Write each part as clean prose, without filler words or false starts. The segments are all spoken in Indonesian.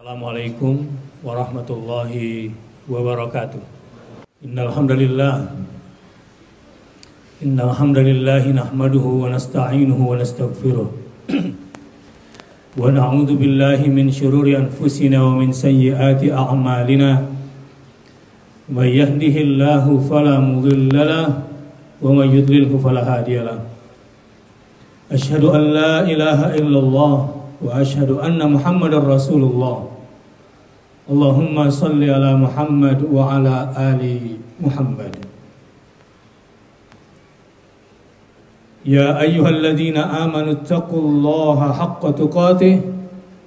Assalamualaikum warahmatullahi wabarakatuh. Innal hamdalillah nahmaduhu wa nasta'inuhu wa nastaghfiruh. Wa na'udzu billahi min shururi anfusina wa min sayyiati a'malina. May yahdihillahu fala mudilla lahu wa may yudlilhu fala hadiya lahu. Asyhadu an la ilaha illallah wa asyhadu anna Muhammadar Rasulullah. Allahumma salli ala Muhammad wa ala ali Muhammad. Ya ayyuhalladzina amanu taqullaha haqqa tuqatih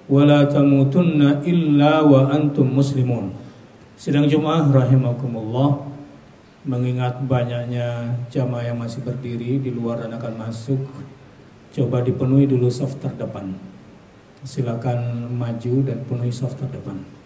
wa la tamutunna illa wa antum muslimun. Sidang Jumat rahimakumullah, mengingat banyaknya jamaah yang masih berdiri di luar dan akan masuk, coba dipenuhi dulu saf terdepan. Silakan maju dan penuhi saf terdepan.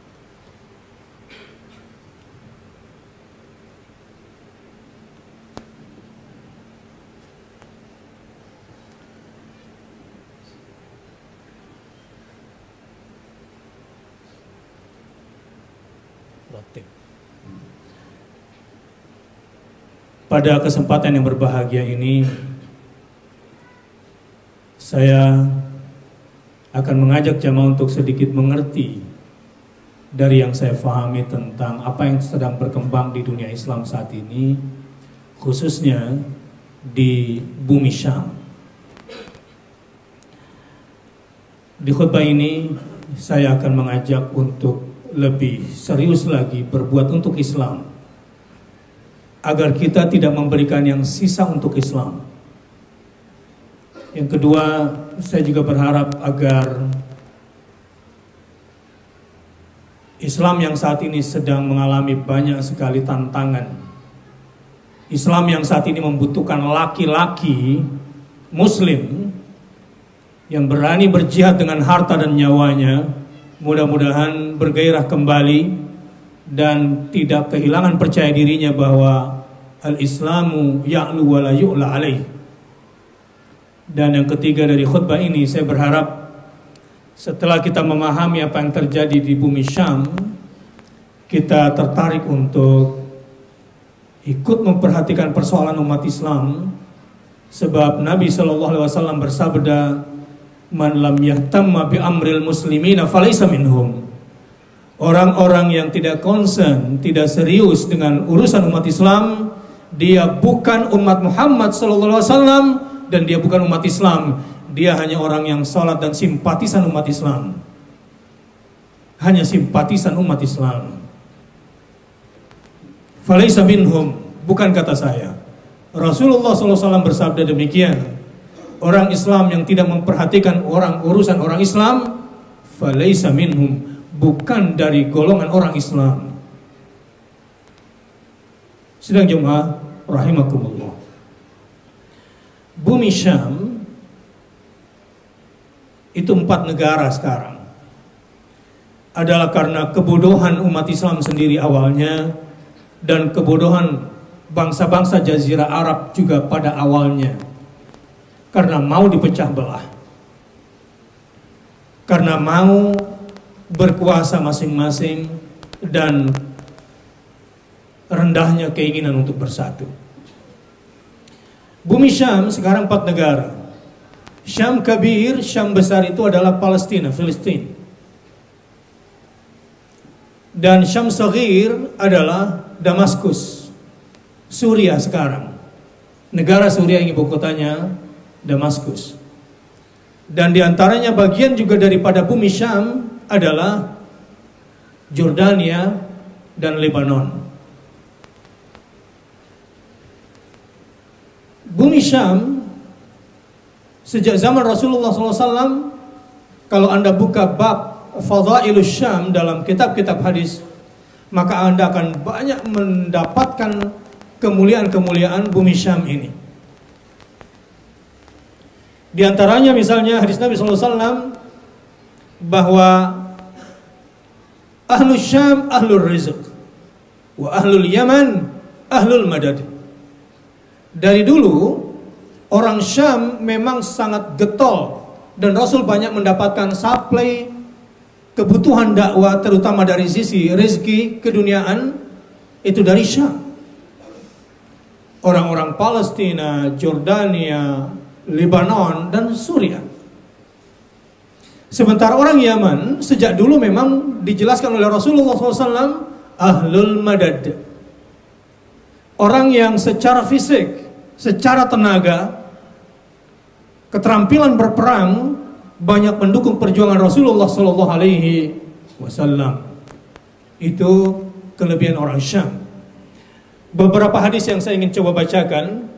Pada kesempatan yang berbahagia ini, saya akan mengajak jamaah untuk sedikit mengerti dari yang saya pahami tentang apa yang sedang berkembang di dunia Islam saat ini, khususnya di bumi Syam. Di khutbah ini saya akan mengajak untuk lebih serius lagi berbuat untuk Islam, agar kita tidak memberikan yang sisa untuk Islam. Yang kedua, saya juga berharap agar Islam yang saat ini sedang mengalami banyak sekali tantangan, Islam yang saat ini membutuhkan laki-laki Muslim yang berani berjihad dengan harta dan nyawanya, mudah-mudahan bergairah kembali dan tidak kehilangan percaya dirinya bahwa al-Islamu ya'lu wa la yu'la alaih. Dan yang ketiga dari khutbah ini, saya berharap setelah kita memahami apa yang terjadi di bumi Syam, kita tertarik untuk ikut memperhatikan persoalan umat Islam, sebab Nabi SAW bersabda, man lam yahtamma bi amril muslimina falaysa minhum. Orang-orang yang tidak concern, tidak serius dengan urusan umat Islam, dia bukan umat Muhammad SAW dan dia bukan umat Islam. Dia hanya orang yang salat dan simpatisan umat Islam. Hanya simpatisan umat Islam. Falaysa minhum, bukan kata saya. Rasulullah SAW bersabda demikian. Orang Islam yang tidak memperhatikan urusan orang Islam, falaysa minhum, bukan dari golongan orang Islam. Sidang Jumat rahimakumullah, bumi Syam itu 4 negara sekarang adalah karena kebodohan umat Islam sendiri awalnya, dan kebodohan bangsa-bangsa Jazirah Arab juga pada awalnya, karena mau dipecah belah, karena mau berkuasa masing-masing dan rendahnya keinginan untuk bersatu. Bumi Syam sekarang 4 negara. Syam Kabir, Syam besar itu adalah Palestina, Filistin. Dan Syam Saghir adalah Damaskus, Suriah sekarang. Negara Suriah yang ibu kotanya Damaskus. Dan diantaranya bagian juga daripada bumi Syam adalah Jordania dan Lebanon. Bumi Syam sejak zaman Rasulullah SAW, kalau Anda buka bab Fadailus Syam dalam kitab-kitab hadis, maka Anda akan banyak mendapatkan kemuliaan-kemuliaan bumi Syam ini. Di antaranya misalnya hadis Nabi SAW bahwa ahlul Syam ahlul rizq wa ahlul Yaman ahlul madad. Dari dulu orang Syam memang sangat getol, dan Rasul banyak mendapatkan supply kebutuhan dakwah terutama dari sisi rezeki keduniaan itu dari Syam. Orang-orang Palestina, Jordania, Lebanon, dan Suriah. Sementara orang Yaman sejak dulu memang dijelaskan oleh Rasulullah SAW ahlul madad, orang yang secara fisik, secara tenaga, keterampilan berperang banyak mendukung perjuangan Rasulullah SAW. Itu kelebihan orang Syam. Beberapa hadis yang saya ingin coba bacakan.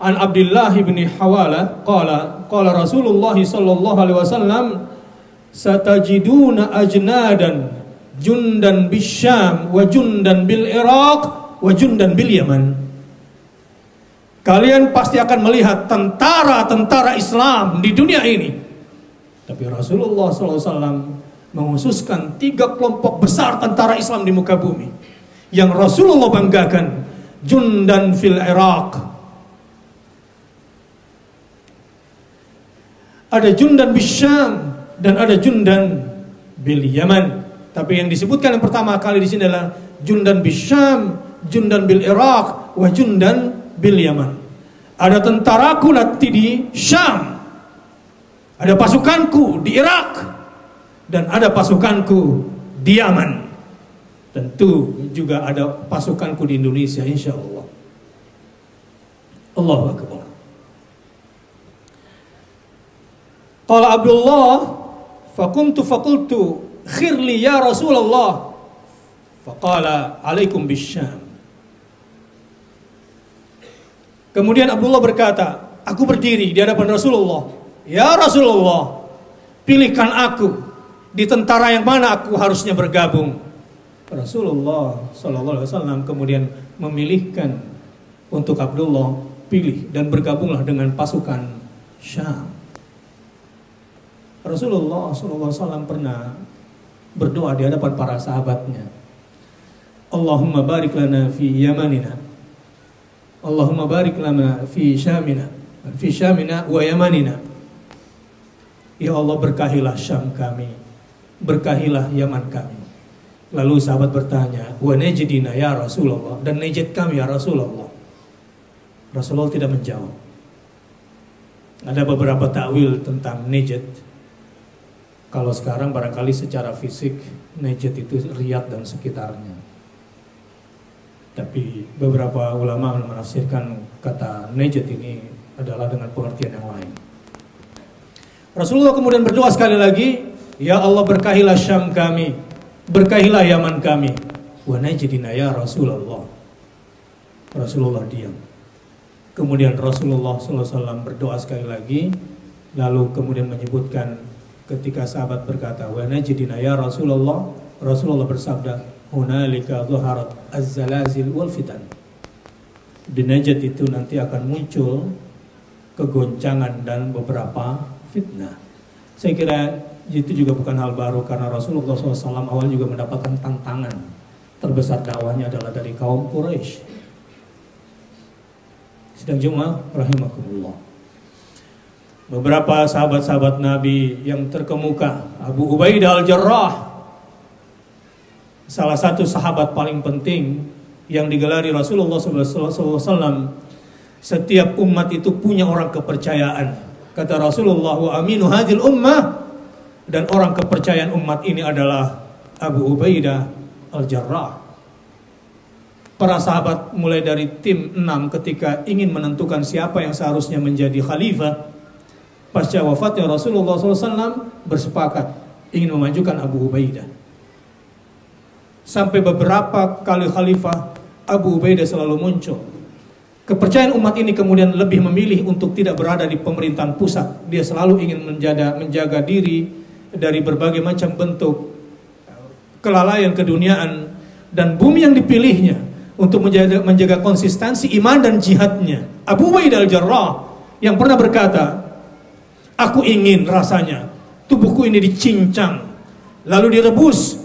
An Abdullah bin Hawala qala Rasulullah sallallahu alaihi wasallam satajiduna ajnadan jundan bisyam wa jundan bil Iraq wa jundan bil Yaman. Kalian pasti akan melihat tentara-tentara Islam di dunia ini. Tapi Rasulullah SAW menghususkan 3 kelompok besar tentara Islam di muka bumi yang Rasulullah banggakan. Jundan fil Iraq, ada jundan bisyam, dan ada jundan bil Yaman. Tapi yang disebutkan yang pertama kali di sini adalah jundan bisyam, jundan bil Iraq, wa jundan bil Yaman. Ada tentaraku nanti di Syam, ada pasukanku di Irak, dan ada pasukanku di Yaman. Tentu juga ada pasukanku di Indonesia, insya Allah. Allahu Akbar. Qala Abdullah faqultu khirli ya Rasulullah, faqala alaikum bisyam. Kemudian Abdullah berkata, aku berdiri di hadapan Rasulullah, ya Rasulullah, pilihkan aku di tentara yang mana aku harusnya bergabung. Rasulullah SAW kemudian memilihkan untuk Abdullah, pilih dan bergabunglah dengan pasukan Syam. Rasulullah SAW pernah berdoa di hadapan para sahabatnya, Allahumma barik lana fi yamanina, Allahumma barik lana fi syamina wa yamanina. Ya Allah, berkahilah Syam kami, berkahilah Yaman kami. Lalu sahabat bertanya, wa najdina ya Rasulullah, dan Najd kami ya Rasulullah. Rasulullah tidak menjawab. Ada beberapa takwil tentang Najd. Kalau sekarang barangkali secara fisik Najd itu Riyadh dan sekitarnya. Tapi beberapa ulama menafsirkan kata Najd ini adalah dengan pengertian yang lain. Rasulullah kemudian berdoa sekali lagi, ya Allah, berkahilah Syam kami, berkahilah Yaman kami. Wa najdina ya Rasulullah. Rasulullah diam. Kemudian Rasulullah SAW berdoa sekali lagi, lalu kemudian menyebutkan ketika sahabat berkata, wa najdina ya Rasulullah, Rasulullah bersabda, hunalika dhaharat az-zalazil wal fitan. Di Najd itu nanti akan muncul kegoncangan dan beberapa fitnah. Saya kira itu juga bukan hal baru, karena Rasulullah SAW awal juga mendapatkan tantangan. Terbesar dakwahnya adalah dari kaum Quraisy. Sidang Jumat rahimakumullah. Beberapa sahabat-sahabat Nabi yang terkemuka, Abu Ubaidah al-Jarrah, salah satu sahabat paling penting yang digelari Rasulullah SAW. Setiap umat itu punya orang kepercayaan. Kata Rasulullah, wa aminu hadhil ummah, dan orang kepercayaan umat ini adalah Abu Ubaidah al-Jarrah. Para sahabat mulai dari tim 6 ketika ingin menentukan siapa yang seharusnya menjadi khalifah pasca wafatnya Rasulullah SAW, bersepakat ingin memajukan Abu Ubaidah. Sampai beberapa kali khalifah, Abu Ubaidah selalu muncul. Kepercayaan umat ini kemudian lebih memilih untuk tidak berada di pemerintahan pusat. Dia selalu ingin menjaga diri dari berbagai macam bentuk kelalaian keduniaan, dan bumi yang dipilihnya untuk menjaga konsistensi iman dan jihadnya. Abu Ubaidah al-Jarrah yang pernah berkata, aku ingin rasanya tubuhku ini dicincang, lalu direbus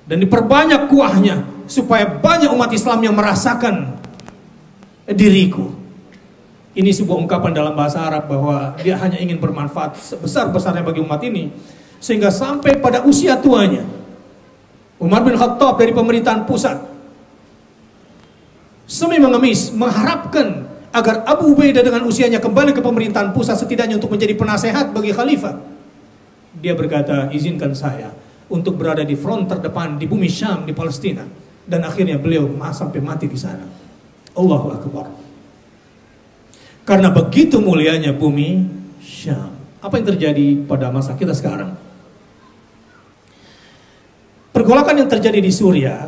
dan diperbanyak kuahnya, supaya banyak umat Islam yang merasakan diriku. Ini sebuah ungkapan dalam bahasa Arab bahwa dia hanya ingin bermanfaat sebesar-besarnya bagi umat ini, Sehingga sampai pada usia tuanya, Umar bin Khattab dari pemerintahan pusat semi mengemis mengharapkan agar Abu Ubaidah dengan usianya kembali ke pemerintahan pusat, setidaknya untuk menjadi penasehat bagi khalifah. Dia berkata, izinkan saya untuk berada di front terdepan di bumi Syam, di Palestina. Dan akhirnya beliau sampai mati di sana. Allahu Akbar. Karena begitu mulianya bumi Syam. Apa yang terjadi pada masa kita sekarang? Pergolakan yang terjadi di Suriah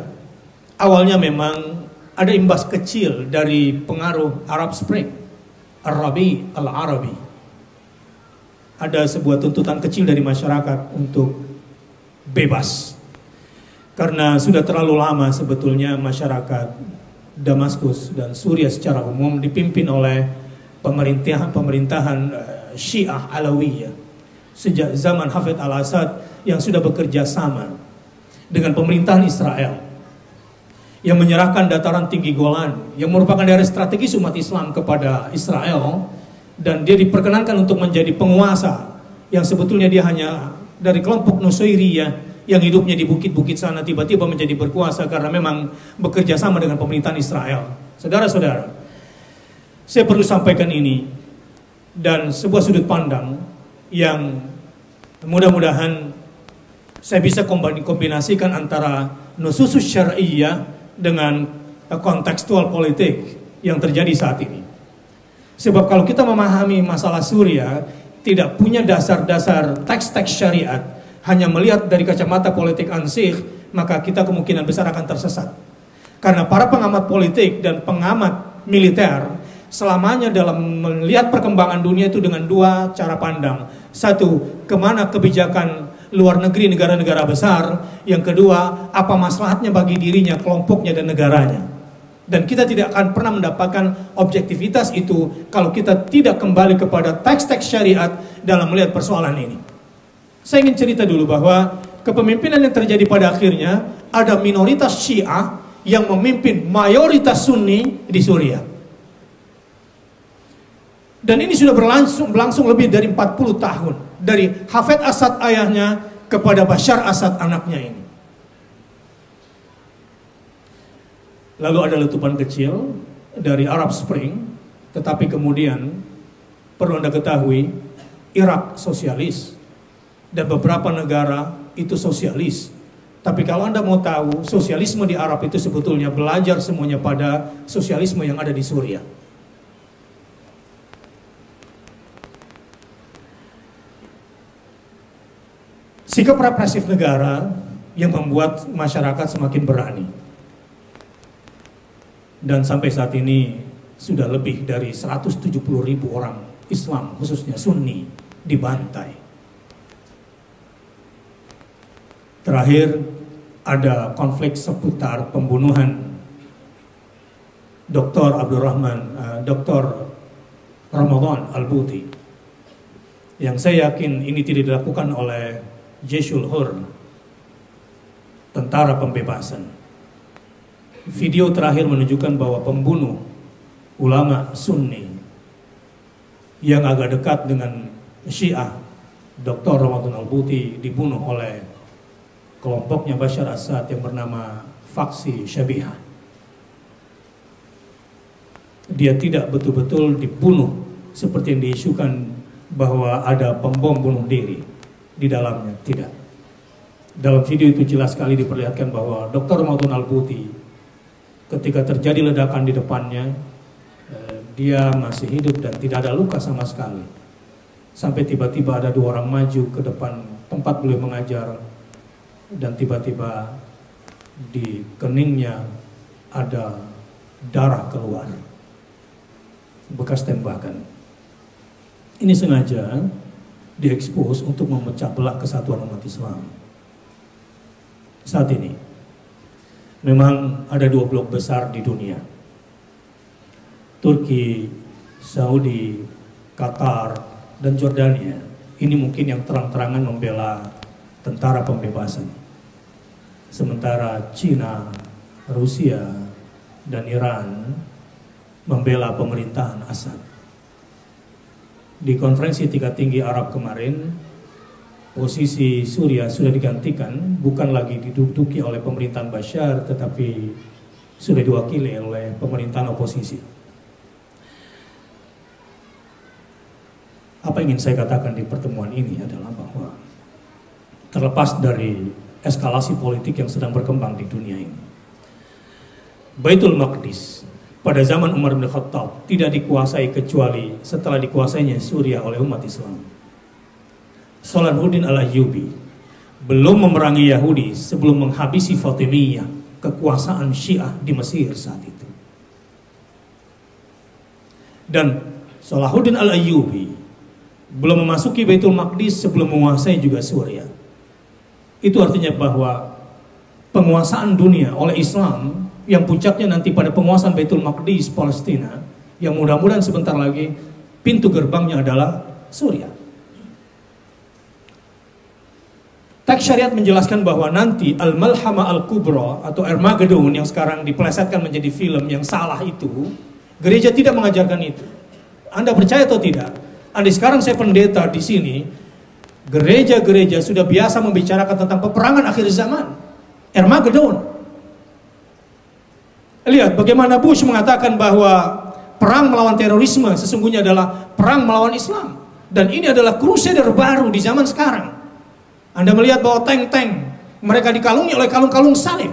awalnya memang ada imbas kecil dari pengaruh Arab Spring, Ar-Rabi al-Arabi. Ada sebuah tuntutan kecil dari masyarakat untuk bebas. Karena sudah terlalu lama sebetulnya masyarakat Damaskus dan Suriah secara umum dipimpin oleh pemerintahan Syiah Alawiyah sejak zaman Hafid al-Assad yang sudah bekerja sama dengan pemerintahan Israel yang menyerahkan dataran tinggi Golan yang merupakan daerah strategis umat Islam kepada Israel, dan dia diperkenankan untuk menjadi penguasa yang sebetulnya dia hanya dari kelompok Nusairiyah yang hidupnya di bukit-bukit sana, tiba-tiba menjadi berkuasa karena memang bekerja sama dengan pemerintahan Israel. Saudara-saudara, saya perlu sampaikan ini dan sebuah sudut pandang yang mudah-mudahan saya bisa kombinasikan antara nususus syar'iyyah dengan kontekstual politik yang terjadi saat ini. Sebab kalau kita memahami masalah Suriah tidak punya dasar-dasar teks-teks syariat, hanya melihat dari kacamata politik ansih, maka kita kemungkinan besar akan tersesat. Karena para pengamat politik dan pengamat militer selamanya dalam melihat perkembangan dunia itu dengan dua cara pandang. Satu, kemana kebijakan luar negeri negara-negara besar. Yang kedua, apa maslahatnya bagi dirinya, kelompoknya, dan negaranya. Dan kita tidak akan pernah mendapatkan objektivitas itu kalau kita tidak kembali kepada teks-teks syariat dalam melihat persoalan ini. Saya ingin cerita dulu bahwa kepemimpinan yang terjadi pada akhirnya ada minoritas Syiah yang memimpin mayoritas Sunni di Suriah. Dan ini sudah berlangsung lebih dari 40 tahun. Dari Hafid Assad ayahnya kepada Bashar Assad anaknya ini. Lalu ada letupan kecil dari Arab Spring. Tetapi kemudian perlu Anda ketahui, Irak sosialis. Dan beberapa negara itu sosialis. Tapi kalau Anda mau tahu, sosialisme di Arab itu sebetulnya belajar semuanya pada sosialisme yang ada di Suriah. Sikap represif negara yang membuat masyarakat semakin berani. Dan sampai saat ini sudah lebih dari 170.000 orang Islam, khususnya Sunni, dibantai. Terakhir ada konflik seputar pembunuhan Dr. Ramadan Al-Buti, yang saya yakin ini tidak dilakukan oleh Jeshul Hur, tentara pembebasan. Video terakhir menunjukkan bahwa pembunuh ulama Sunni yang agak dekat dengan Syiah, Dr. Ramadan Al-Buti, dibunuh oleh kelompoknya Bashar Assad yang bernama Faksi Syabihah. Dia tidak betul-betul dibunuh seperti yang diisukan bahwa ada pembom bunuh diri di dalamnya, tidak. Dalam video itu jelas sekali diperlihatkan bahwa Dr. Ramadan Al-Buti ketika terjadi ledakan di depannya, dia masih hidup dan tidak ada luka sama sekali. Sampai tiba-tiba ada dua orang maju ke depan tempat beliau mengajar, dan tiba-tiba di keningnya ada darah keluar, bekas tembakan. Ini sengaja diekspos untuk memecah belah kesatuan umat Islam. Saat ini memang ada dua blok besar di dunia, Turki, Saudi, Qatar, dan Jordania. Ini mungkin yang terang-terangan membela tentara pembebasan. Sementara Cina, Rusia, dan Iran membela pemerintahan Assad. Di konferensi tingkat tinggi Arab kemarin, posisi Suriah sudah digantikan, bukan lagi diduduki oleh pemerintahan Bashar, tetapi sudah diwakili oleh pemerintahan oposisi. Apa yang ingin saya katakan di pertemuan ini adalah bahwa terlepas dari eskalasi politik yang sedang berkembang di dunia ini, Baitul Maqdis pada zaman Umar bin Khattab tidak dikuasai kecuali setelah dikuasainya Suriah oleh umat Islam. Salahuddin al-Ayyubi belum memerangi Yahudi sebelum menghabisi Fatimiyah, kekuasaan Syiah di Mesir saat itu. Dan Salahuddin al-Ayyubi belum memasuki Baitul Maqdis sebelum menguasai juga Suriah. Itu artinya bahwa penguasaan dunia oleh Islam yang puncaknya nanti pada penguasaan Baitul Maqdis Palestina, yang mudah-mudahan sebentar lagi pintu gerbangnya adalah Suriah. Teks syariat menjelaskan bahwa nanti Al-Malhama Al-Kubra atau Armageddon yang sekarang dipelesetkan menjadi film yang salah itu, gereja tidak mengajarkan itu. Anda percaya atau tidak? Anda sekarang saya pendeta di sini, gereja-gereja sudah biasa membicarakan tentang peperangan akhir zaman, Armageddon. Lihat bagaimana Bush mengatakan bahwa perang melawan terorisme sesungguhnya adalah perang melawan Islam. Dan ini adalah crusader baru di zaman sekarang. Anda melihat bahwa tank-tank mereka dikalungi oleh kalung-kalung salib.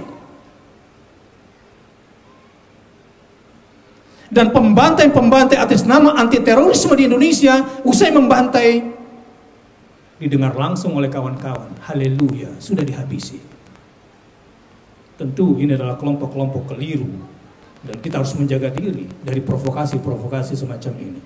Dan pembantai-pembantai atas nama anti terorisme di Indonesia usai membantai didengar langsung oleh kawan-kawan. Haleluya, sudah dihabisi. Tentu ini adalah kelompok-kelompok keliru dan kita harus menjaga diri dari provokasi-provokasi semacam ini.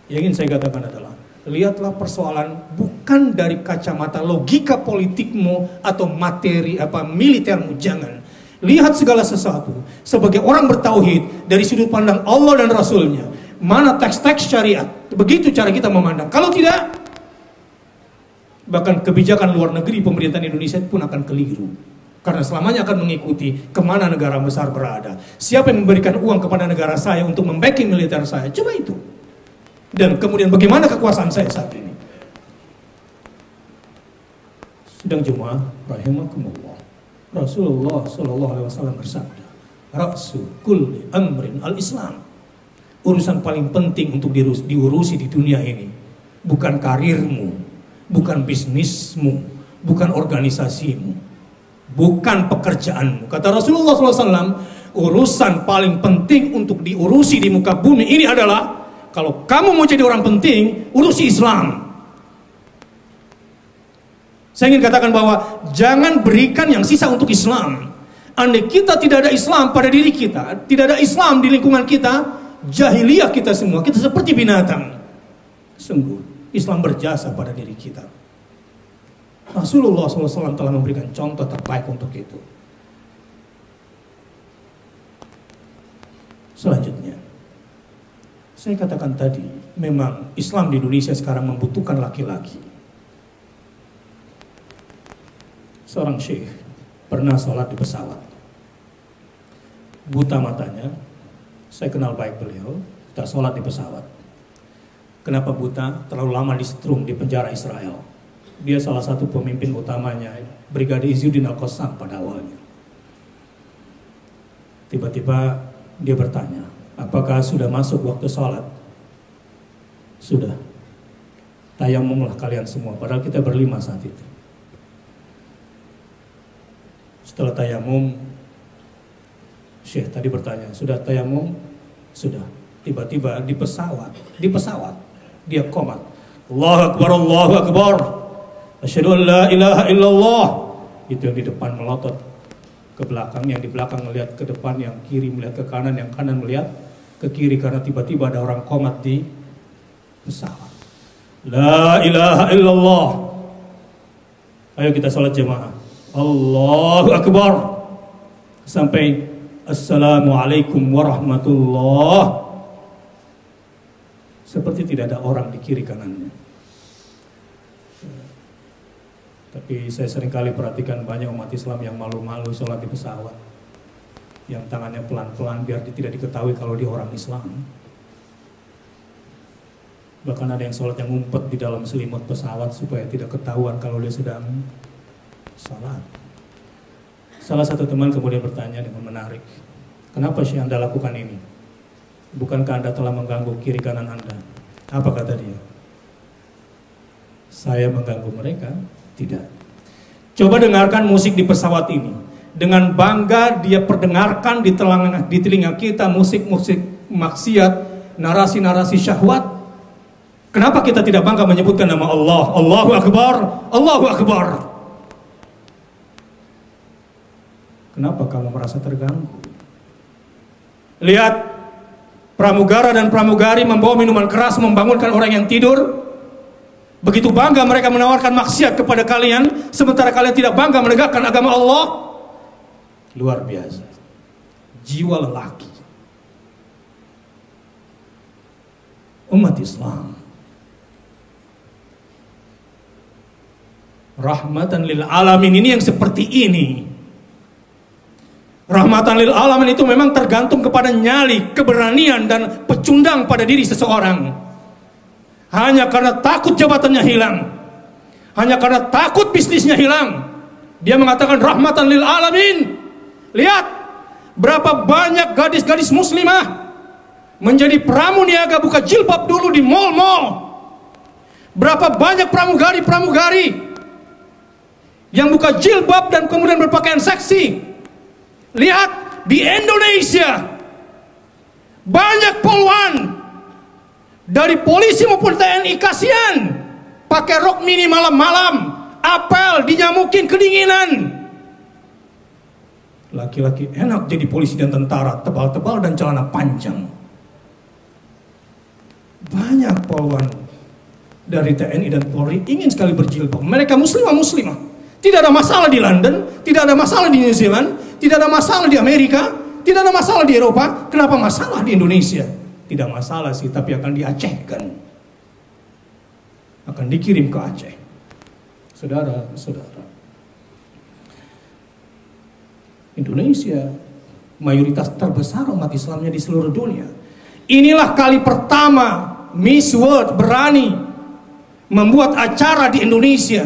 Yang ingin saya katakan adalah, lihatlah persoalan bukan dari kacamata logika politikmu atau materi militermu, jangan. Lihat segala sesuatu sebagai orang bertauhid dari sudut pandang Allah dan Rasulnya. Mana teks-teks syariat, begitu cara kita memandang. Kalau tidak, bahkan kebijakan luar negeri pemerintahan Indonesia pun akan keliru. Karena selamanya akan mengikuti kemana negara besar berada. Siapa yang memberikan uang kepada negara saya untuk membacking militer saya, coba itu. Dan kemudian bagaimana kekuasaan saya saat ini. Sidang jemaah rahimakumullah, Rasulullah SAW bersabda, Ra'su kulli amrin al-Islam. Urusan paling penting untuk diurusi di dunia ini bukan karirmu, bukan bisnismu, bukan organisasimu, bukan pekerjaanmu. Kata Rasulullah SAW, urusan paling penting untuk diurusi di muka bumi ini adalah, kalau kamu mau jadi orang penting, urusi Islam. Saya ingin katakan bahwa jangan berikan yang sisa untuk Islam. Andai kita tidak ada Islam pada diri kita, tidak ada Islam di lingkungan kita, jahiliyah kita semua, kita seperti binatang. Sungguh, Islam berjasa pada diri kita. Rasulullah SAW telah memberikan contoh terbaik untuk itu. Selanjutnya, saya katakan tadi, memang Islam di Indonesia sekarang membutuhkan laki-laki. Seorang syekh pernah sholat di pesawat. Buta matanya, saya kenal baik beliau, kita sholat di pesawat. Kenapa buta? Terlalu lama disetrum di penjara Israel. Dia salah satu pemimpin utamanya, Brigadir Izzuddin Al-Qassam pada awalnya. Tiba-tiba dia bertanya, apakah sudah masuk waktu sholat? Sudah. Tayamumlah kalian semua, padahal kita berlima saat itu. Setelah tayamum, Syekh tadi bertanya, sudah tayamum? Sudah. Tiba-tiba di pesawat, dia qomat. Allahu Akbar, Allahu Akbar. Asyhadu an la ilaha illallah. Itu yang di depan melotot ke belakang, yang di belakang melihat ke depan, yang kiri melihat ke kanan, yang kanan melihat ke kiri, karena tiba-tiba ada orang qomat di pesawat. La ilaha illallah. Ayo kita salat jemaah. Allahu Akbar sampai Assalamualaikum warahmatullah. Seperti tidak ada orang di kiri kanannya. Tapi saya seringkali perhatikan banyak umat Islam yang malu-malu sholat di pesawat, yang tangannya pelan-pelan biar tidak diketahui kalau dia orang Islam. Bahkan ada yang sholat yang ngumpet di dalam selimut pesawat supaya tidak ketahuan kalau dia sedang sholat. Salah satu teman kemudian bertanya dengan menarik, kenapa sih Anda lakukan ini? Bukankah Anda telah mengganggu kiri kanan Anda? Apa kata dia? Saya mengganggu mereka? Tidak. Coba dengarkan musik di pesawat ini. Dengan bangga dia perdengarkan di telinga kita musik-musik maksiat, narasi-narasi syahwat. Kenapa kita tidak bangga menyebutkan nama Allah? Allahu Akbar, Allahu Akbar. Kenapa kamu merasa terganggu? Lihat, pramugara dan pramugari membawa minuman keras membangunkan orang yang tidur. Begitu bangga mereka menawarkan maksiat kepada kalian, sementara kalian tidak bangga menegakkan agama Allah. Luar biasa. Jiwa lelaki umat Islam, rahmatan lil alamin, ini yang seperti ini. Rahmatan lil alamin itu memang tergantung kepada nyali, keberanian dan pecundang pada diri seseorang. Hanya karena takut jabatannya hilang, hanya karena takut bisnisnya hilang, dia mengatakan rahmatan lil alamin. Lihat berapa banyak gadis-gadis muslimah menjadi pramuniaga buka jilbab dulu di mal-mal. Berapa banyak pramugari-pramugari yang buka jilbab dan kemudian berpakaian seksi. Lihat di Indonesia banyak poluan, dari polisi maupun TNI, kasihan pakai rok mini malam-malam, apel, dinyamukin, kedinginan. Laki-laki enak jadi polisi dan tentara, tebal-tebal dan celana panjang. Banyak poluan dari TNI dan Polri ingin sekali berjilbab. Mereka muslimah. Tidak ada masalah di London, tidak ada masalah di New Zealand, tidak ada masalah di Amerika, tidak ada masalah di Eropa. Kenapa masalah di Indonesia? Tidak masalah sih, tapi akan diacehkan, akan dikirim ke Aceh. Saudara-saudara, Indonesia mayoritas terbesar umat Islamnya di seluruh dunia. Inilah kali pertama Miss World berani membuat acara di Indonesia.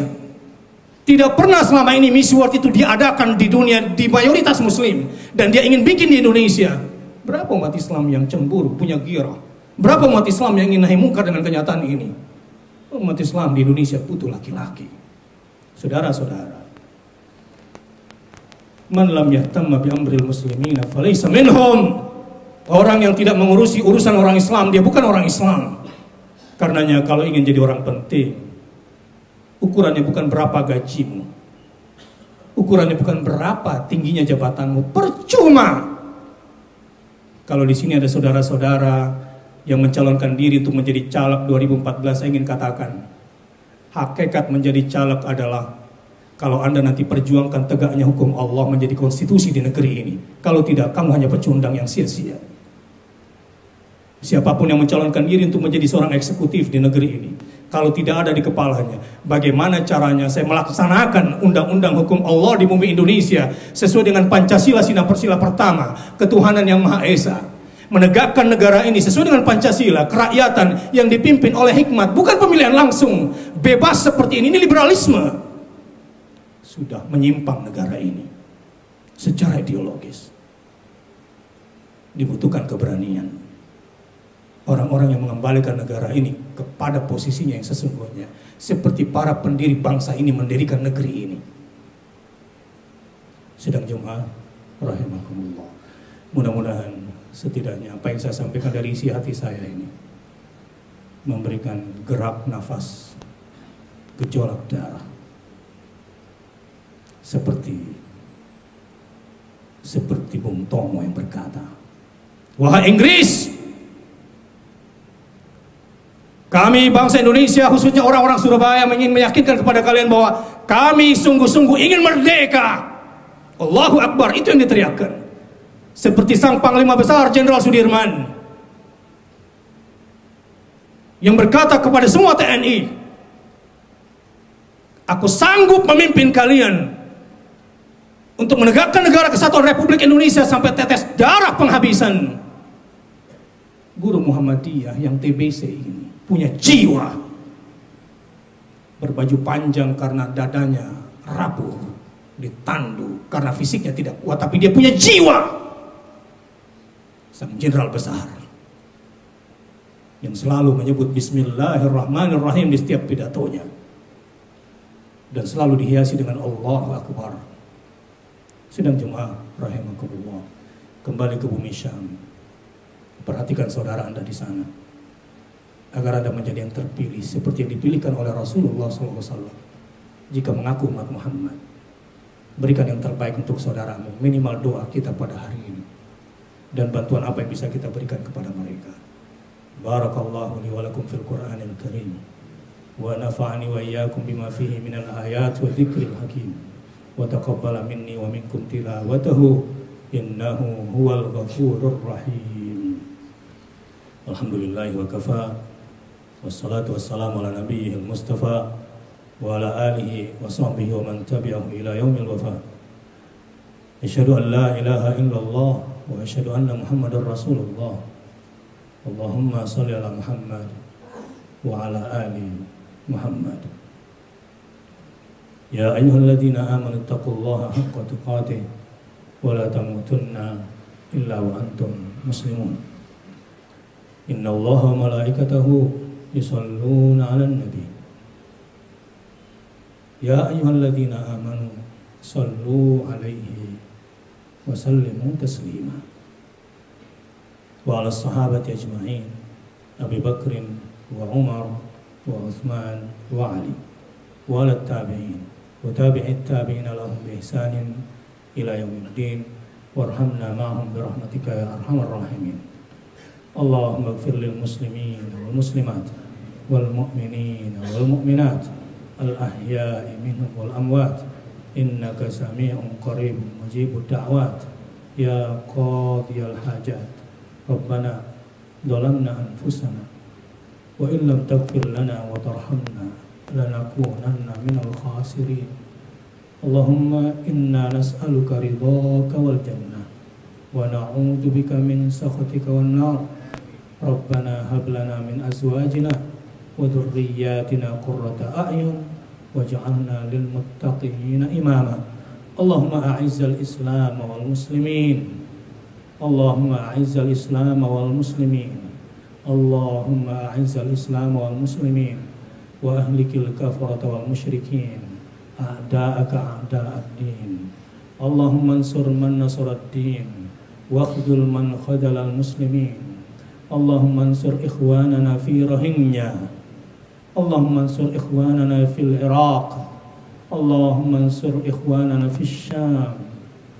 Tidak pernah selama ini Miss World itu diadakan di dunia di mayoritas muslim, dan dia ingin bikin di Indonesia. Berapa umat Islam yang cemburu, punya ghirah? Berapa umat Islam yang ingin nahi mungkar dengan kenyataan ini? Umat Islam di Indonesia butuh laki-laki. Saudara-saudara, man lam yahtamma bi amril muslimina falaysa minhum. Orang yang tidak mengurusi urusan orang Islam, dia bukan orang Islam. Karenanya kalau ingin jadi orang penting, ukurannya bukan berapa gajimu, ukurannya bukan berapa tingginya jabatanmu. Percuma kalau di sini ada saudara-saudara yang mencalonkan diri untuk menjadi caleg 2014. Saya ingin katakan, hakikat menjadi caleg adalah kalau Anda nanti perjuangkan tegaknya hukum Allah menjadi konstitusi di negeri ini. Kalau tidak, kamu hanya pecundang yang sia-sia. Siapapun yang mencalonkan diri untuk menjadi seorang eksekutif di negeri ini, kalau tidak ada di kepalanya bagaimana caranya saya melaksanakan undang-undang hukum Allah di bumi Indonesia sesuai dengan Pancasila Sila pertama, ketuhanan yang Maha Esa, menegakkan negara ini sesuai dengan Pancasila, kerakyatan yang dipimpin oleh hikmat, bukan pemilihan langsung, bebas seperti ini liberalisme, sudah menyimpang negara ini secara ideologis. Dibutuhkan keberanian orang-orang yang mengembalikan negara ini kepada posisinya yang sesungguhnya, seperti para pendiri bangsa ini mendirikan negeri ini. Sidang Jumat rahimakumullah, mudah-mudahan setidaknya apa yang saya sampaikan dari isi hati saya ini memberikan gerak nafas, gejolak darah, seperti Bung Tomo yang berkata, wahai Inggris, kami bangsa Indonesia, khususnya orang-orang Surabaya, ingin meyakinkan kepada kalian bahwa kami sungguh-sungguh ingin merdeka. Allahu Akbar, itu yang diteriakkan. Seperti sang Panglima Besar Jenderal Sudirman yang berkata kepada semua TNI, aku sanggup memimpin kalian untuk menegakkan negara kesatuan Republik Indonesia sampai tetes darah penghabisan. Guru Muhammadiyah yang TBC ini punya jiwa. Berbaju panjang karena dadanya rapuh, ditandu karena fisiknya tidak kuat, tapi dia punya jiwa. Sang jenderal besar yang selalu menyebut Bismillahirrahmanirrahim di setiap pidatonya, dan selalu dihiasi dengan Allahu Akbar. Sidang jemaah rahimakumullah, kembali ke bumi Syam. Perhatikan saudara Anda di sana, agar Anda menjadi yang terpilih seperti yang dipilihkan oleh Rasulullah SAW. Jika mengaku umat Muhammad, berikan yang terbaik untuk saudaramu, minimal doa kita pada hari ini, dan bantuan apa yang bisa kita berikan kepada mereka. Barakallahu li wa lakum fil Qur'anil Karim, wa nafa'ani wa iyyakum bima fihi minal ayat wa dzikril hakim, wa taqabbala minni wa minkum tilawatahu innahu huwal ghafurur rahim. Alhamdulillah wa kafa, wassalatu wassalamu ala nabiyyil mustafa wa ala alihi wa sahbihi wa man tabi'ahu ila yaumil wafa. Asyhadu an la ilaha illallah wa asyhadu anna Muhammadar Rasulullah. Allahumma shalli ala Muhammad wa ala ali Muhammad. Ya ayyuhalladzina amanu taqullaha haqqa tuqatih wa la tamutunna illa wa antum muslimun. Innallaha wa malaikatahu yusholluna 'alan nabi. Ya ayyuhalladzina amanu shallu 'alaihi wa sallimu taslima. Wa 'ala sahabati ajma'in, Abi Bakrin wa Umar wa Uthman wa Ali, wa 'ala tabi'in wa tabi'it tabi'ina lahum bi ihsanin ila yaumiddin, warhamna ma'hum bi rahmatika ya arhamar rahimin. Allahumma ighfir lil muslimin wal muslimat wal mu'minin wal mu'minat al ahya'i minhum wal amwat, innaka sami'un qaribun mujibud da'wat ya qadiyal hajat. Rabbana dhalamna anfusana wa in lam taghfir lana wa tarhamna lanakunanna minal khasirin. Allahumma inna nas'aluka ridhaka wal jannah wa na'udzu bika min sakhatika wan nar. Rabbana hab lana min azwajina wa dhurriyyatina qurrata a'yun waj'alna lil muttaqina imama. Allahumma a'izzal islam wal muslimin. Allahumma a'izzal islam wal muslimin. Allahumma a'izzal islam wal muslimin wa ahlikil kafarata wal musyrikin a'da'aka a'da'ad din. Allahumma ansur man nasarad din wa khudul man khadalal muslimin. Allahumma ansur ikhwanana fi Rohingya. Allahumma ansur ikhwanana fil Iraq. Allahumma ansur ikhwanana fis Syam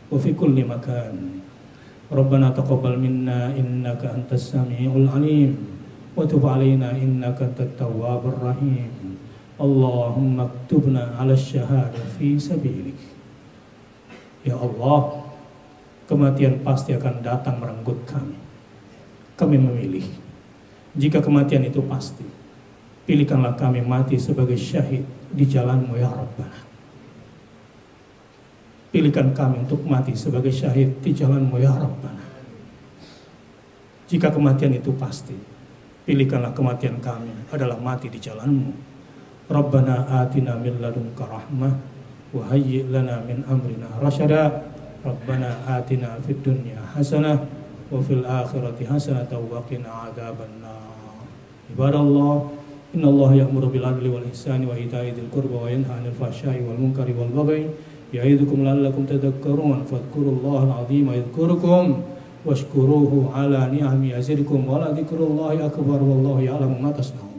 wa fi kulli makan. Rabbana taqabbal minna innaka antas samiul alim wa tub alaina innaka antat tawwabur rahim. Allahumma aktubna 'ala syahada fi sabilik. Ya Allah, kematian pasti akan datang merenggut kami. Kami memilih. Jika kematian itu pasti, pilihkanlah kami mati sebagai syahid di jalan-Mu ya Rabbana. Pilihkan kami untuk mati sebagai syahid di jalan-Mu ya Rabbana. Jika kematian itu pasti, pilihkanlah kematian kami adalah mati di jalan-Mu. Rabbana atina min ladunka rahmah wa hayyi' lana min amrina rasyada. Rabbana atina fid dunya hasanah wa fil akhirati hasanah wa qina adzabannar. Ibadallah, innallaha ya'muru bil adli wal ihsani wa ita'i dzil qurba wa yanha 'anil fahsya'i wal munkari wal baghi ya'idukum la'allakum tadhakkarun. Fadhkurullahal 'azima yadhkurukum washkuruhu 'ala ni'amihi yazidkum wa la dzikrullahi akbar wallahu ya'lamu ma tasna'un.